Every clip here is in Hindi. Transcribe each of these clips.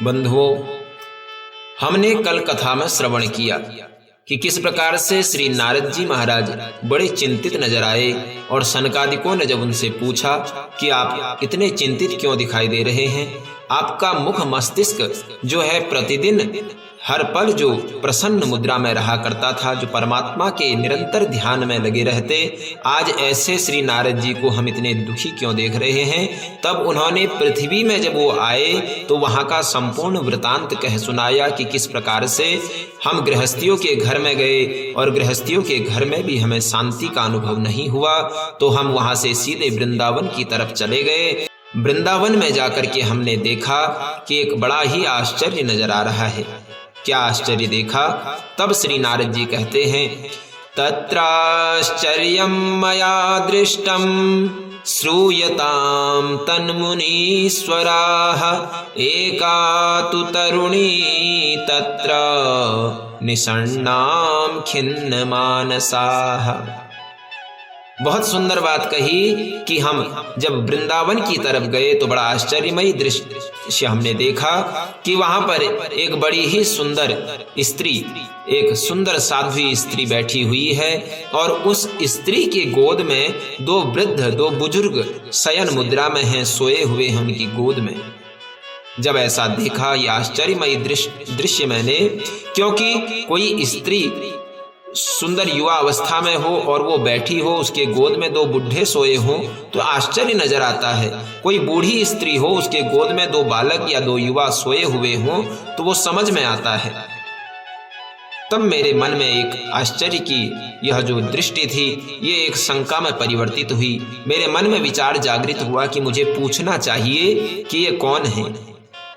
बंधुओं, हमने कल कथा में श्रवण किया कि किस प्रकार से श्री नारद जी महाराज बड़े चिंतित नजर आए और सनकादिकों ने जब उनसे पूछा कि आप इतने चिंतित क्यों दिखाई दे रहे हैं, आपका मुख मस्तिष्क जो है प्रतिदिन हर पल जो प्रसन्न मुद्रा में रहा करता था, जो परमात्मा के निरंतर ध्यान में लगे रहते, आज ऐसे श्री नारद जी को हम इतने दुखी क्यों देख रहे हैं। तब उन्होंने पृथ्वी में जब वो आए तो वहाँ का संपूर्ण वृतांत कह सुनाया कि किस प्रकार से हम गृहस्थियों के घर में गए और गृहस्थियों के घर में भी हमें शांति का अनुभव नहीं हुआ, तो हम वहाँ से सीधे वृंदावन की तरफ चले गए। वृंदावन में जाकर के हमने देखा कि एक बड़ा ही आश्चर्य नजर आ रहा है। क्या आश्चर्य देखा? तब श्री नारद जी कहते हैं, तत्राश्चर्यं मया दृष्टं श्रूयतां तन्मुनीश्वराः एका तु तरुणी तत्र निषण्णां खिन्नमानसाः। बहुत सुंदर बात कही कि हम जब वृंदावन की तरफ गए तो बड़ा आश्चर्यमयी दृश्य हमने देखा कि वहां पर एक बड़ी ही सुंदर स्त्री, एक सुंदर साध्वी स्त्री बैठी हुई है और उस स्त्री के गोद में दो वृद्ध, दो बुजुर्ग शयन मुद्रा में हैं, सोए हुए हैं उनकी गोद में। जब ऐसा देखा, यह आश्चर्यमयी दृश्य मैंने, क्योंकि कोई स्त्री सुंदर युवा अवस्था में हो और वो बैठी हो, उसके गोद में दो बुढ़े सोए हों तो आश्चर्य नजर आता है। कोई बूढ़ी स्त्री हो, उसके गोद में दो बालक या दो युवा सोए हुए हों तो वो समझ में आता है। तब मेरे मन में एक आश्चर्य की यह जो दृष्टि थी, ये एक शंका में परिवर्तित हुई। मेरे मन में विचार जागृत हुआ कि मुझे पूछना चाहिए कि ये कौन है,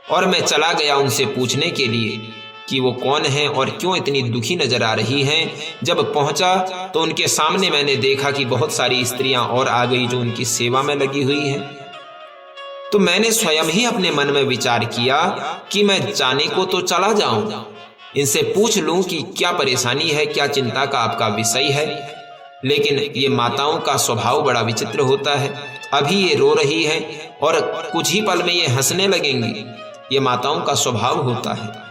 और मैं चला गया उनसे पूछने के लिए कि वो कौन है और क्यों इतनी दुखी नजर आ रही हैं। जब पहुंचा तो उनके सामने मैंने देखा कि बहुत सारी स्त्रियां और आ गई जो उनकी सेवा में लगी हुई हैं। तो मैंने स्वयं ही अपने मन में विचार किया कि मैं जाने को तो चला जाऊं, इनसे पूछ लूं कि क्या परेशानी है, क्या चिंता का आपका विषय है। लेकिन ये माताओं का स्वभाव बड़ा विचित्र होता है। अभी ये रो रही है और कुछ ही पल में ये हंसने लगेंगी, ये माताओं का स्वभाव होता है।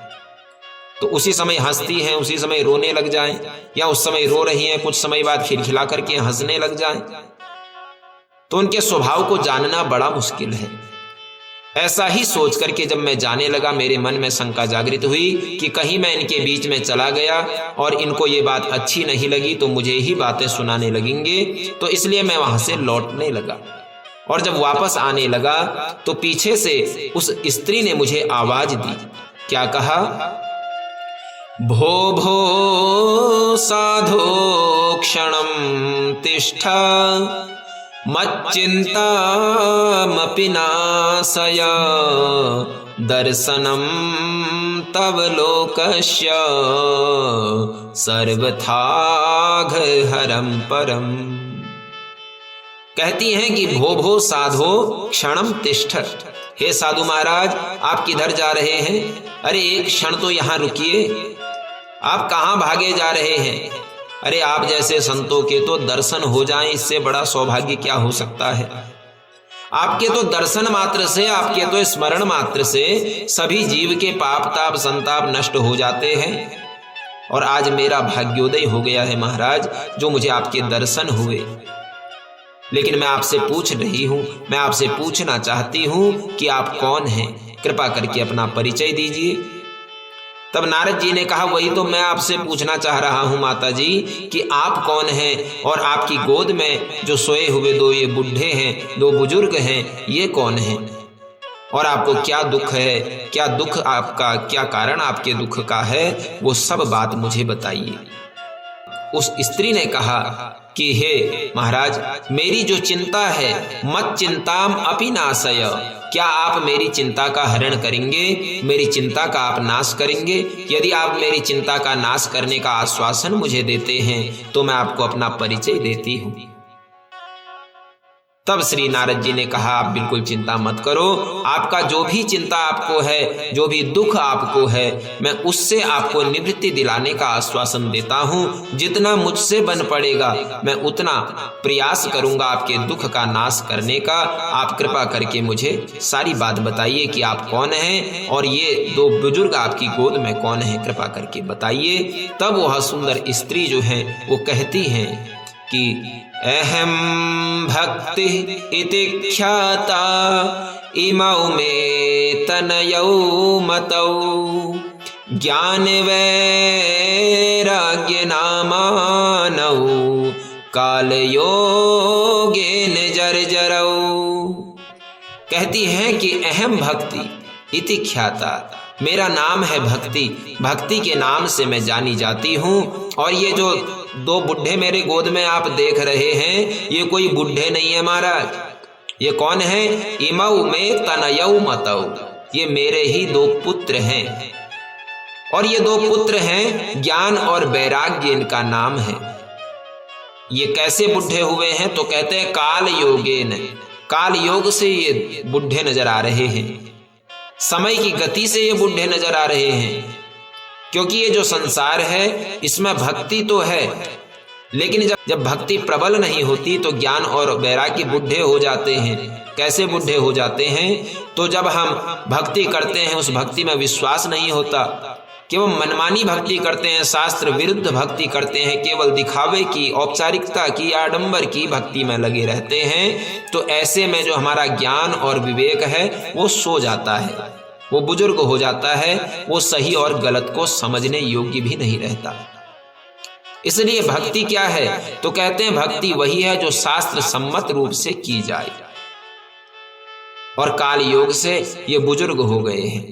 तो उसी समय हंसती हैं, उसी समय रोने लग जाएं, या उस समय रो रही हैं, कुछ समय बाद खिलखिला करके हंसने लग जाएं। तो उनके स्वभाव को जानना बड़ा मुश्किल है। ऐसा ही सोच करके जब मैं जाने लगा, मेरे मन में शंका जागृत हुई कि कहीं मैं इनके बीच में चला गया और इनको ये बात अच्छी नहीं लगी तो मुझे ही बातें सुनाने लगेंगे। तो इसलिए मैं वहां से लौटने लगा, और जब वापस आने लगा तो पीछे से उस स्त्री ने मुझे आवाज दी। क्या कहा? भो भो साधो क्षणं तिष्ठ मच्चिन्तामपि नाशय दर्शनं तव लोकस्य सर्वथाघहरं परम। कहती हैं कि भो भो साधो क्षणं तिष्ठ, हे साधु महाराज आप किधर जा रहे हैं? अरे एक क्षण तो यहाँ रुकिए, आप कहाँ भागे जा रहे हैं? अरे आप जैसे संतों के तो दर्शन हो जाएं, इससे बड़ा सौभाग्य क्या हो सकता है। आपके तो दर्शन मात्र से, आपके तो स्मरण मात्र से सभी जीव के पाप ताप संताप नष्ट हो जाते हैं, और आज मेरा भाग्योदय हो गया है महाराज, जो मुझे आपके दर्शन हुए। लेकिन मैं आपसे पूछ रही हूं, मैं आपसे पूछना चाहती हूं कि आप कौन हैं, कृपा करके अपना परिचय दीजिए। तब नारद जी ने कहा, वही तो मैं आपसे पूछना चाह रहा हूं माता जी कि आप कौन हैं, और आपकी गोद में जो सोए हुए दो ये बुढ़े हैं, दो बुजुर्ग हैं, ये कौन हैं, और आपको क्या दुख है, क्या दुख आपका, क्या कारण आपके दुख का है, वो सब बात मुझे बताइए। उस स्त्री ने कहा कि हे महाराज, मेरी जो चिंता है, मत चिंताम अपि नाशय, क्या आप मेरी चिंता का हरण करेंगे, मेरी चिंता का आप नाश करेंगे? यदि आप मेरी चिंता का नाश करने का आश्वासन मुझे देते हैं तो मैं आपको अपना परिचय देती हूं। तब श्री नारद जी ने कहा, आप बिल्कुल चिंता मत करो, आपका जो भी चिंता आपको है, जो भी दुख आपको है, मैं उससे आपको निवृत्ति दिलाने का आश्वासन देता हूँ। जितना मुझसे बन पड़ेगा मैं उतना प्रयास करूंगा आपके दुख का नाश करने का। आप कृपा करके मुझे सारी बात बताइए कि आप कौन हैं और ये दो बुजुर्ग आपकी गोद में कौन है, कृपा करके बताइए। तब वह सुंदर स्त्री जो है वो कहती हैं कि अहम भक्ति इति ख्याता इमौ मे तनयौ मतौ ज्ञान वैराग्य नामानौ काल योगेन जर्जरौ। कहती है कि अहम भक्ति इति ख्याता, मेरा नाम है भक्ति, भक्ति के नाम से मैं जानी जाती हूँ। और ये जो दो बुढ़े मेरे गोद में आप देख रहे हैं, ये कोई बुढ़े नहीं है महाराज। ये कौन है? इमौ में तनयौ मतौ, ये मेरे ही दो पुत्र हैं। और ये दो पुत्र हैं, ज्ञान और वैराग्य इनका नाम है। ये कैसे बुढ़े हुए हैं? तो कहते हैं काल योगेन, काल योग से ये बुढ़े नजर आ रहे हैं, समय की गति से ये बुढ़े नजर आ रहे हैं। क्योंकि ये जो संसार है इसमें भक्ति तो है, लेकिन जब भक्ति प्रबल नहीं होती तो ज्ञान और वैराग्य बुढ़े हो जाते हैं। कैसे बुढ़े हो जाते हैं? तो जब हम भक्ति करते हैं उस भक्ति में विश्वास नहीं होता, केवल मनमानी भक्ति करते हैं, शास्त्र विरुद्ध भक्ति करते हैं, केवल दिखावे की, औपचारिकता की, आडंबर की भक्ति में लगे रहते हैं। तो ऐसे में जो हमारा ज्ञान और विवेक है वो सो जाता है, वो बुजुर्ग हो जाता है, वो सही और गलत को समझने योग्य भी नहीं रहता। इसलिए भक्ति क्या है? तो कहते हैं भक्ति वही है जो शास्त्र सम्मत रूप से की जाए। और काल योग से ये बुजुर्ग हो गए हैं,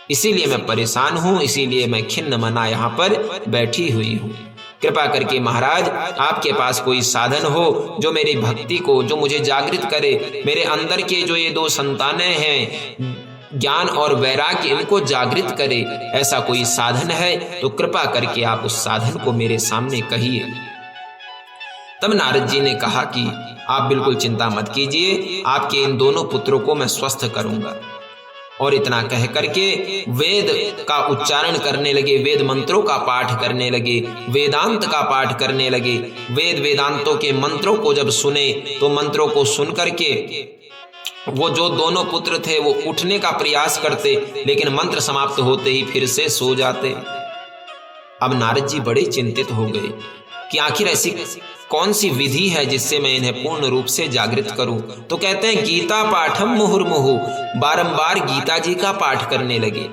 इसीलिए मैं परेशान हूं, इसीलिए मैं खिन्न मना यहाँ पर बैठी हुई हूं। कृपा करके महाराज आपके पास कोई साधन हो जो मेरी भक्ति को, जो मुझे जागृत करे, मेरे अंदर के जो ये दो संतानें हैं ज्ञान और वैराग्य, इनको जागृत करे, ऐसा कोई साधन है तो कृपा करके आप उस साधन को मेरे सामने कहिए। तब नारद जी ने कहा कि आप बिल्कुल चिंता मत कीजिए, आपके इन दोनों पुत्रों को मैं स्वस्थ करूंगा। और इतना कह करके वेद का उच्चारण करने लगे, वेद मंत्रों का पाठ करने लगे, वेदांत का पाठ करने लगे। वेद वेदांतों के मंत्रों को जब सुने तो मंत्रों को सुन करके वो जो दोनों पुत्र थे वो उठने का प्रयास करते, लेकिन मंत्र समाप्त होते ही फिर से सो जाते। अब नारद जी बड़े चिंतित हो गए कि आखिर ऐसी कौन सी विधि है जिससे मैं इन्हें पूर्ण रूप से जागृत करूं। तो कहते हैं गीता पाठम मुहुर्मुहु, बारंबार गीता जी का पाठ करने लगे।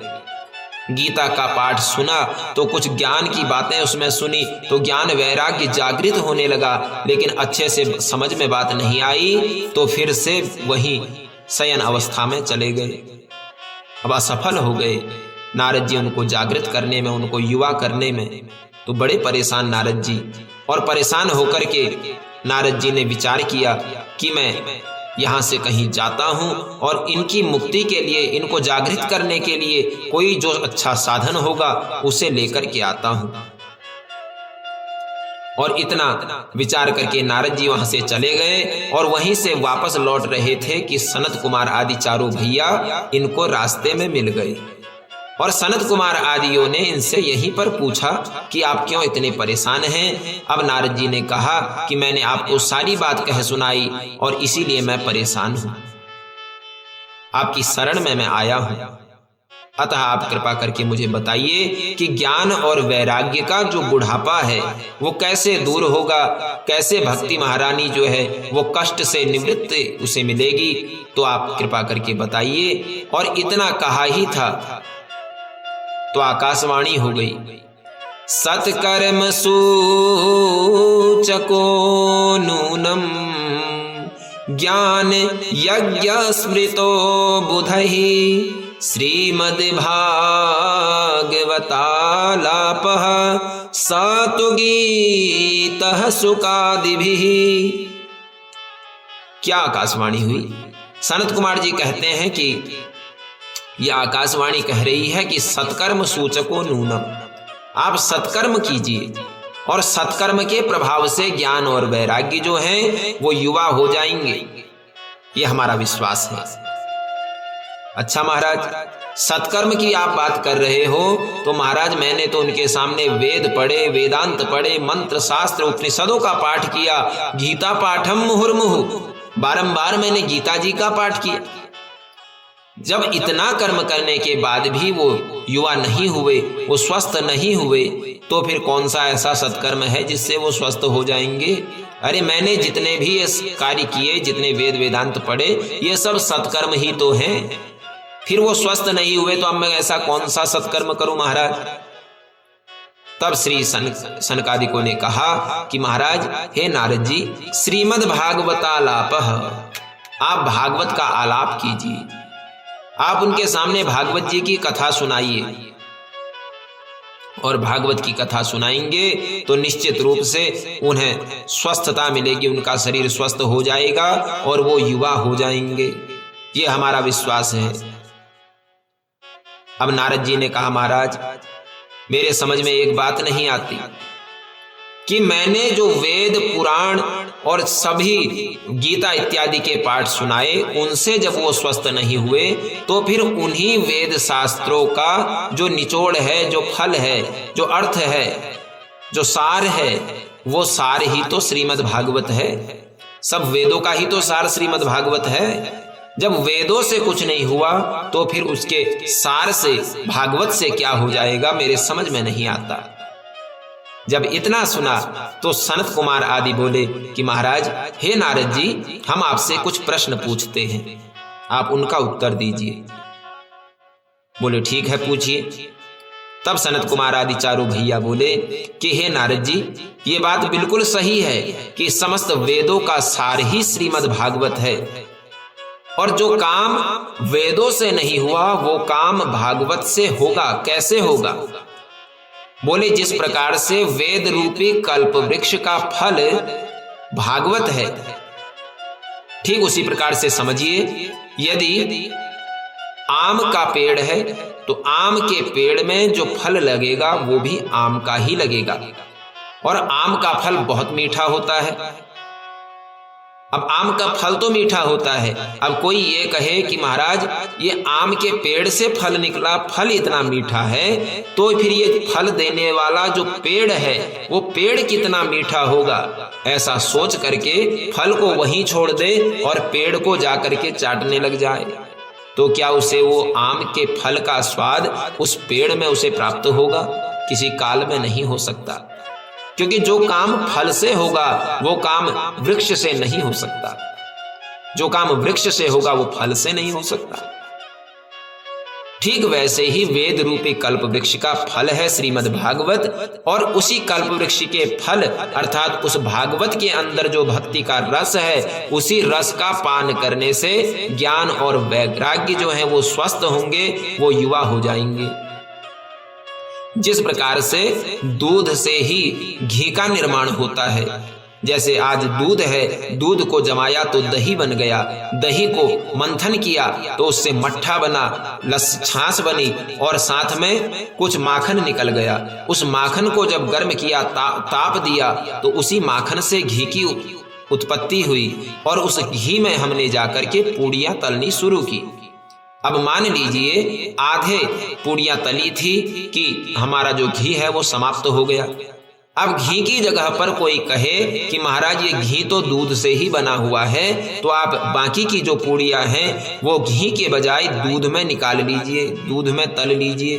गीता का पाठ सुना तो कुछ ज्ञान की बातें उसमें सुनी तो ज्ञान वैराग्य जागृत होने लगा, लेकिन अच्छे से समझ में बात नहीं आई तो फिर से वही शयन अवस्था में चले गए। अब असफल हो गए नारद जी उनको जागृत करने में, उनको युवा करने में। तो बड़े परेशान नारद जी, और परेशान होकर के नारद जी ने विचार किया कि मैं यहाँ से कहीं जाता हूँ और इनकी मुक्ति के लिए, इनको जागृत करने के लिए कोई जो अच्छा साधन होगा उसे लेकर के आता हूँ। और इतना विचार करके नारद जी वहां से चले गए और वहीं से वापस लौट रहे थे कि सनत कुमार आदि चारों भैया इनको रास्ते में मिल गए। और सनत कुमार आदियों ने इनसे यहीं पर पूछा कि आप क्यों इतने परेशान हैं। अब नारद जी ने कहा कि मैंने आपको सारी बात कह सुनाई और इसीलिए मैं परेशान हूं, आपकी शरण में मैं आया हूं। अतः आप कृपा करके मुझे बताइए कि ज्ञान और वैराग्य का जो बुढ़ापा है वो कैसे दूर होगा, कैसे भक्ति महारानी जो है वो कष्ट से निवृत्ति उसे मिलेगी, तो आप कृपा करके बताइए। और इतना कहा ही था तो आकाशवाणी हो गई, सत्कर्म सूचको नूनम ज्ञान यज्ञ स्मृतो बुधहि श्रीमद् भागवतालापः सातु गीतः सुकादिभिः। क्या आकाशवाणी हुई? सनत कुमार जी कहते हैं कि यह आकाशवाणी कह रही है कि सत्कर्म सूचको नूनम, आप सत्कर्म कीजिए और सत्कर्म के प्रभाव से ज्ञान और वैराग्य जो हैं वो युवा हो जाएंगे। ये हमारा विश्वास है। अच्छा महाराज, सत्कर्म की आप बात कर रहे हो, तो महाराज मैंने तो उनके सामने वेद पढ़े, वेदांत पढ़े, मंत्र शास्त्र उपनिषदों का पाठ किया, गीता पाठम मुहुर्मुहु, बारंबार मैंने गीता जी का पाठ किया। जब इतना कर्म करने के बाद भी वो युवा नहीं हुए, वो स्वस्थ नहीं हुए, तो फिर कौन सा ऐसा सत्कर्म है जिससे वो स्वस्थ हो जाएंगे? अरे मैंने जितने भी ये कार्य किए, जितने वेद वेदांत पढ़े, ये सब सत्कर्म ही तो हैं। फिर वो स्वस्थ नहीं हुए तो अब मैं ऐसा कौन सा सत्कर्म करूं महाराज? तब श्री सनकादिकों ने कहा कि महाराज, हे नारद जी, श्रीमद् भागवतालापः, आप भागवत का आलाप कीजिए, आप उनके सामने भागवत जी की कथा सुनाइए। और भागवत की कथा सुनाएंगे तो निश्चित रूप से उन्हें स्वस्थता मिलेगी, उनका शरीर स्वस्थ हो जाएगा और वो युवा हो जाएंगे। ये हमारा विश्वास है। अब नारद जी ने कहा, महाराज मेरे समझ में एक बात नहीं आती कि मैंने जो वेद पुराण और सभी गीता इत्यादि के पाठ सुनाए, उनसे जब वो स्वस्थ नहीं हुए, तो फिर उन्हीं वेद शास्त्रों का जो निचोड़ है, जो फल है, जो अर्थ है, जो सार है, वो सार ही तो श्रीमद् भागवत है। सब वेदों का ही तो सार श्रीमद् भागवत है। जब वेदों से कुछ नहीं हुआ तो फिर उसके सार से, भागवत से क्या हो जाएगा? मेरे समझ में नहीं आता। जब इतना सुना तो सनत कुमार आदि बोले कि महाराज, हे नारद जी, हम आपसे कुछ प्रश्न पूछते हैं, आप उनका उत्तर दीजिए। बोले ठीक है, पूछिए। तब सनत कुमार आदि चारों भैया बोले कि हे नारद जी, ये बात बिल्कुल सही है कि समस्त वेदों का सार ही श्रीमद् भागवत है, और जो काम वेदों से नहीं हुआ वो काम भागवत से होगा। कैसे होगा? बोले जिस प्रकार से वेद रूपी कल्प वृक्ष का फल भागवत है, ठीक उसी प्रकार से समझिए, यदि आम का पेड़ है तो आम के पेड़ में जो फल लगेगा वो भी आम का ही लगेगा, और आम का फल बहुत मीठा होता है। अब आम का फल तो मीठा होता है। अब कोई ये कहे कि महाराज ये आम के पेड़ से फल निकला, फल इतना मीठा है, तो फिर ये फल देने वाला जो पेड़ है वो पेड़ कितना मीठा होगा? ऐसा सोच करके फल को वहीं छोड़ दे और पेड़ को जाकर के चाटने लग जाए, तो क्या उसे वो आम के फल का स्वाद उस पेड़ में उसे प्राप्त होगा? किसी काल में नहीं हो सकता, क्योंकि जो काम फल से होगा वो काम वृक्ष से नहीं हो सकता। जो काम वृक्ष से होगा वो फल से नहीं हो सकता। ठीक वैसे ही वेद रूपी कल्प वृक्ष का फल है श्रीमद् भागवत, और उसी कल्प वृक्ष के फल अर्थात उस भागवत के अंदर जो भक्ति का रस है, उसी रस का पान करने से ज्ञान और वैराग्य जो है वो स्वस्थ होंगे, वो युवा हो जाएंगे। जिस प्रकार से दूध से ही घी का निर्माण होता है, जैसे आज दूध है, दूध को जमाया तो दही बन गया, दही को मंथन किया तो उससे मट्ठा बना, छाछ बनी, और साथ में कुछ माखन निकल गया। उस माखन को जब गर्म किया, ताप दिया, तो उसी माखन से घी की उत्पत्ति हुई, और उस घी में हमने जाकर के पूड़ियां तलनी शुरू की। अब मान लीजिए आधे पूड़ियां तली थी कि हमारा जो घी है वो समाप्त हो गया। अब घी की जगह पर कोई कहे कि महाराज ये घी तो दूध से ही बना हुआ है, तो आप बाकी की जो पूड़ियां हैं वो घी के बजाय दूध में निकाल लीजिए, दूध में तल लीजिए।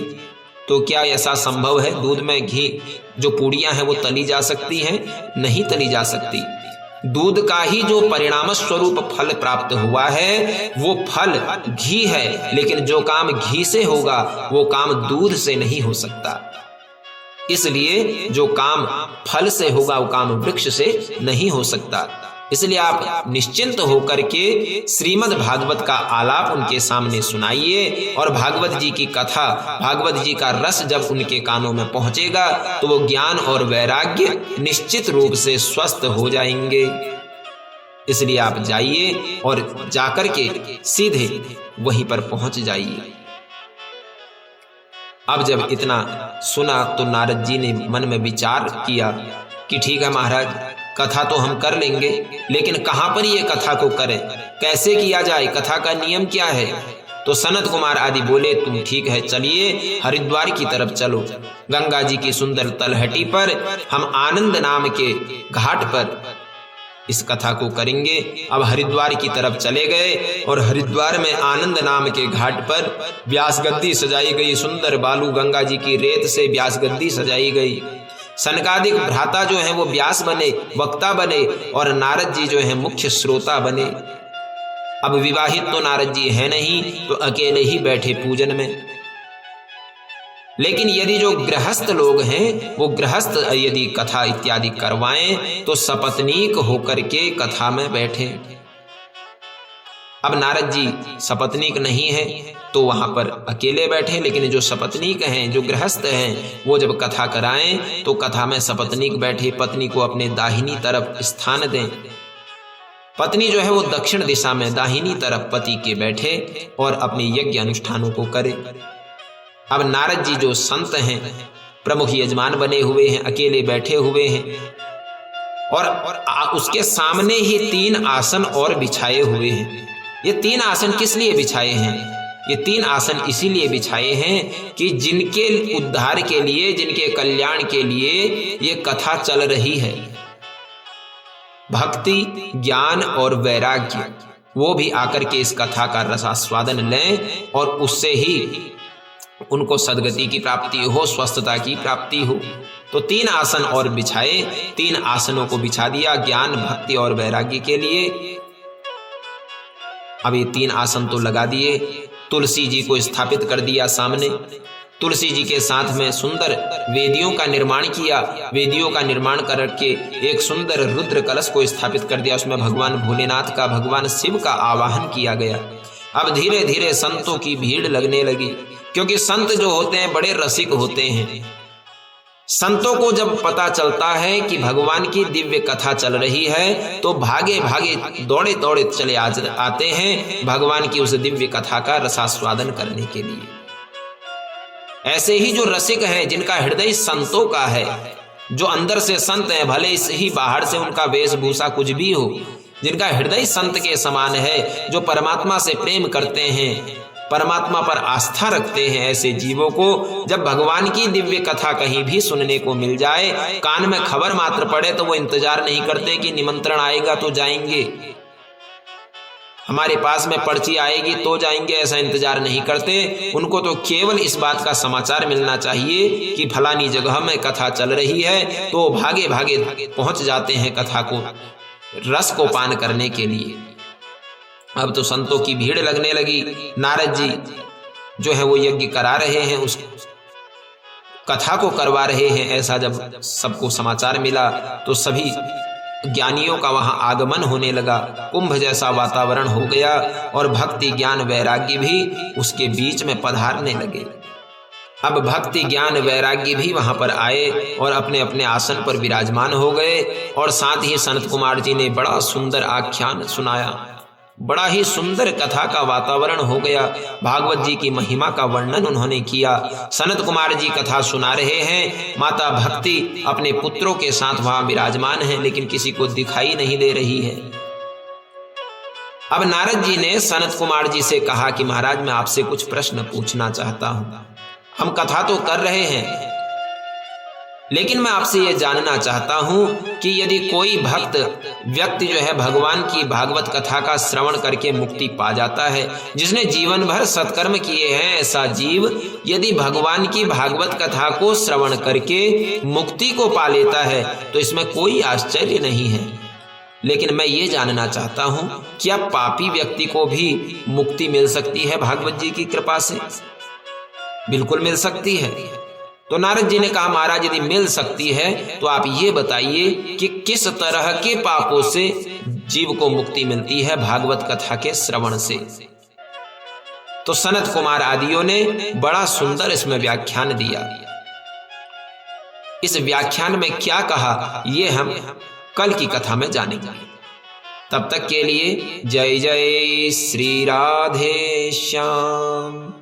तो क्या ऐसा संभव है? दूध में घी जो पूड़ियां हैं वो तली जा सकती हैं? नहीं तली जा सकती। दूध का ही जो परिणाम स्वरूप फल प्राप्त हुआ है वो फल घी है, लेकिन जो काम घी से होगा वो काम दूध से नहीं हो सकता। इसलिए जो काम फल से होगा वो काम वृक्ष से नहीं हो सकता। इसलिए आप निश्चिंत होकर के श्रीमद् भागवत का आलाप उनके सामने सुनाइए, और भागवत जी की कथा, भागवत जी का रस जब उनके कानों में पहुंचेगा तो वो ज्ञान और वैराग्य निश्चित रूप से स्वस्थ हो जाएंगे। इसलिए आप जाइए और जाकर के सीधे वहीं पर पहुंच जाइए। अब जब इतना सुना तो नारद जी ने मन में विचार किया कि ठीक है महाराज, कथा तो हम कर लेंगे, लेकिन कहाँ पर ये कथा को करें, कैसे किया जाए, कथा का नियम क्या है? तो सनत कुमार आदि बोले, तुम ठीक है, चलिए हरिद्वार की तरफ चलो। गंगा जी की सुंदर तलहटी पर हम आनंद नाम के घाट पर इस कथा को करेंगे। अब हरिद्वार की तरफ चले गए और हरिद्वार में आनंद नाम के घाट पर व्यास गद्दी सजाई गई। सुंदर बालू गंगा जी की रेत से व्यास गद्दी सजाई गई। सनकादिक भ्राता जो है वो व्यास बने, वक्ता बने, और नारद जी जो है मुख्य श्रोता बने। अब विवाहित तो नारद जी है नहीं, तो अकेले ही बैठे पूजन में। लेकिन यदि जो गृहस्थ लोग हैं वो गृहस्थ यदि कथा इत्यादि करवाएं तो सपत्नीक होकर के कथा में बैठे। अब नारद जी सपत्नीक नहीं है तो वहां पर अकेले बैठे, लेकिन जो सपत्नीक हैं, जो गृहस्थ हैं, वो जब कथा कराएं तो कथा में सपत्नीक बैठे, पत्नी को अपने दाहिनी तरफ स्थान दें। पत्नी जो है वो दक्षिण दिशा में दाहिनी तरफ पति के बैठे और अपने यज्ञ अनुष्ठानों को करे। अब नारद जी जो संत हैं, प्रमुख यजमान बने हुए हैं, अकेले बैठे हुए हैं, और उसके सामने ही 3 आसन और बिछाए हुए हैं। ये 3 आसन किस लिए बिछाए हैं? ये 3 आसन इसीलिए बिछाए हैं कि जिनके उद्धार के लिए, जिनके कल्याण के लिए ये कथा चल रही है, भक्ति, ज्ञान और वैराग्य, वो भी आकर के इस कथा का रसास्वादन लें और उससे ही उनको सद्गति की प्राप्ति हो, स्वस्थता की प्राप्ति हो। तो 3 आसन और बिछाए, 3 आसनों को बिछा दिया ज्ञान, भक्ति और वैराग्य के लिए। अब ये 3 आसन तो लगा दिए, तुलसी जी को स्थापित कर दिया सामने। तुलसी जी के साथ में सुंदर वेदियों का निर्माण किया। वेदियों का निर्माण करके एक सुंदर रुद्र कलश को स्थापित कर दिया। उसमें भगवान भोलेनाथ का, भगवान शिव का आवाहन किया गया। अब धीरे धीरे संतों की भीड़ लगने लगी, क्योंकि संत जो होते हैं बड़े रसिक होते हैं। संतों को जब पता चलता है कि भगवान की दिव्य कथा चल रही है तो भागे भागे दौड़े दौड़े चले आते हैं भगवान की उस दिव्य कथा का रसास्वादन करने के लिए। ऐसे ही जो रसिक हैं, जिनका हृदय संतों का है, जो अंदर से संत हैं, भले ही बाहर से उनका वेशभूषा कुछ भी हो, जिनका हृदय संत के समान है, जो परमात्मा से प्रेम करते हैं, परमात्मा पर आस्था रखते हैं, ऐसे जीवों को जब भगवान की दिव्य कथा कहीं भी सुनने को मिल जाए, कान में खबर मात्र पड़े, तो वो इंतजार नहीं करते कि निमंत्रण आएगा तो जाएंगे, हमारे पास में पर्ची आएगी तो जाएंगे, ऐसा इंतजार नहीं करते। उनको तो केवल इस बात का समाचार मिलना चाहिए कि फलानी जगह में कथा चल रही है, तो भागे भागे पहुंच जाते हैं कथा को, रस को पान करने के लिए। अब तो संतों की भीड़ लगने लगी। नारद जी जो है वो यज्ञ करा रहे हैं, उस कथा को करवा रहे हैं। ऐसा जब सबको समाचार मिला तो सभी ज्ञानियों का वहां आगमन होने लगा। कुंभ जैसा वातावरण हो गया और भक्ति, ज्ञान, वैराग्य भी उसके बीच में पधारने लगे। अब भक्ति, ज्ञान, वैराग्य भी वहां पर आए और अपने अपने आसन पर विराजमान हो गए। और साथ ही सनत कुमार जी ने बड़ा सुंदर आख्यान सुनाया, बड़ा ही सुंदर कथा का वातावरण हो गया। भागवत जी की महिमा का वर्णन उन्होंने किया। सनत कुमार जी कथा सुना रहे हैं, माता भक्ति अपने पुत्रों के साथ वहां विराजमान है, लेकिन किसी को दिखाई नहीं दे रही है। अब नारद जी ने सनत कुमार जी से कहा कि महाराज, मैं आपसे कुछ प्रश्न पूछना चाहता हूं। हम कथा तो कर रहे हैं, लेकिन मैं आपसे यह जानना चाहता हूं कि यदि कोई भक्त व्यक्ति जो है भगवान की भागवत कथा का श्रवण करके मुक्ति पा जाता है, जिसने जीवन भर सत्कर्म किए हैं, ऐसा जीव यदि भगवान की भागवत कथा को श्रवण करके मुक्ति को पा लेता है तो इसमें कोई आश्चर्य नहीं है। लेकिन मैं ये जानना चाहता हूं, क्या पापी व्यक्ति को भी मुक्ति मिल सकती है भागवत जी की कृपा से? बिल्कुल मिल सकती है। तो नारद जी ने कहा, महाराज यदि मिल सकती है तो आप ये बताइए कि किस तरह के पापों से जीव को मुक्ति मिलती है भागवत कथा के श्रवण से। तो सनत कुमार आदियों ने बड़ा सुंदर इसमें व्याख्यान दिया। इस व्याख्यान में क्या कहा ये हम कल की कथा में जानेंगे। तब तक के लिए जय जय श्री राधे श्याम।